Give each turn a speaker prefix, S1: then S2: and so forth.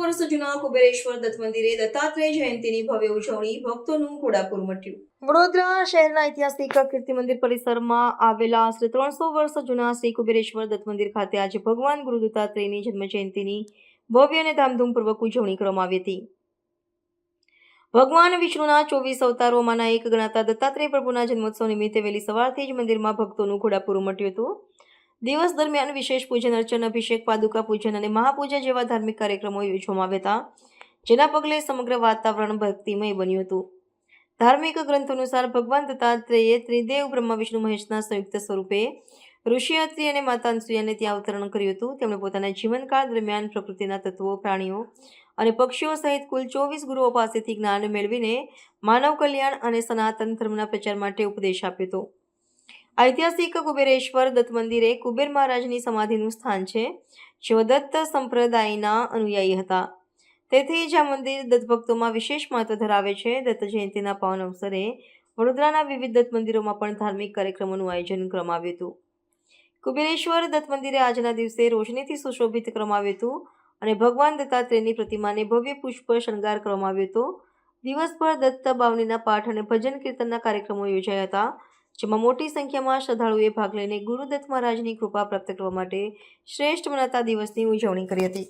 S1: વર્ષ જૂના કુબેરેશ્વર દત્ત મંદિરે દત્તાત્રેય જયંતીની ભવ્ય ઉજવણી, ભક્તોનું ઘોડાપુર મટ્યું। વડોદરા શહેરના ઐતિહાસિક કીર્તિ મંદિર પરિસરમાં આવેલા આશરે 300 વર્ષ જૂના શ્રી કુબેરેશ્વર દત્ત મંદિર ખાતે આજે ભગવાન ગુરુ દત્તાત્રેયની જન્મ જયંતીની ભવ્ય અને ધામધૂમપૂર્વક ઉજવણી કરવામાં આવી હતી। ભગવાન વિષ્ણુના 24 અવતારોમાંના એક ગણાતા દત્તાત્રેય પ્રભુના જન્મોત્સવ નિમિત્તે વહેલી સવારથી જ મંદિરમાં ભક્તોનું ઘોડાપુર ઉમટ્યું હતું। દિવસ દરમિયાન વિશેષ પૂજન અર્ચન, અભિષેક, પાદુકા પૂજન અને મહાપૂજા જેવા ધાર્મિક કાર્યક્રમો યોજવામાં આવ્યા હતા, જેના પગલે સમગ્ર વાતાવરણ ભક્તિમય બન્યું હતું। ધાર્મિક ગ્રંથો અનુસાર ભગવાન દત્તાત્રેયે ત્રિદેવ બ્રહ્મા વિષ્ણુ મહેશના સંયુક્ત સ્વરૂપે ઋષિ અત્રિ અને માતા અનસૂયાને ત્યાં અવતરણ કર્યું હતું। તેમણે પોતાના જીવનકાળ દરમિયાન પ્રકૃતિના તત્વો, પ્રાણીઓ અને પક્ષીઓ સહિત કુલ 24 ગુરુઓ પાસેથી જ્ઞાન મેળવીને માનવ કલ્યાણ અને સનાતન ધર્મના પ્રચાર માટે ઉપદેશ આપ્યો હતો। ઐતિહાસિક કુબેરેશ્વર દત્ત મંદિર એ કુબેર મહારાજની સમાધિનું સ્થાન છે, જેઓ દત્ત સંપ્રદાયના અનુયાયી હતા। તેથી જ આ મંદિર દત્ત ભક્તોમાં વિશેષ મહત્વ ધરાવે છે। દત્ત જયંતીના પાવન અવસરે વડોદરાના વિવિધ દત્ત મંદિરોમાં પણ ધાર્મિક કાર્યક્રમોનું આયોજન કરવામાં આવ્યું હતું। કુબેરેશ્વર દત્ત મંદિરે આજના દિવસે રોશનીથી સુશોભિત કરવામાં આવ્યું હતું અને ભગવાન દત્તાત્રેયની પ્રતિમાને ભવ્ય પુષ્પ શણગાર કરવામાં આવ્યો હતો। દિવસભર દત્ત બાવનીના પાઠ અને ભજન કીર્તનના કાર્યક્રમો યોજાયા હતા, જેમાં મોટી સંખ્યામાં શ્રદ્ધાળુઓએ ભાગ લઈને ગુરુ દત્ત મહારાજની કૃપા પ્રાપ્ત કરવા માટે શ્રેષ્ઠ મનાતા દિવસની ઉજવણી કરી હતી।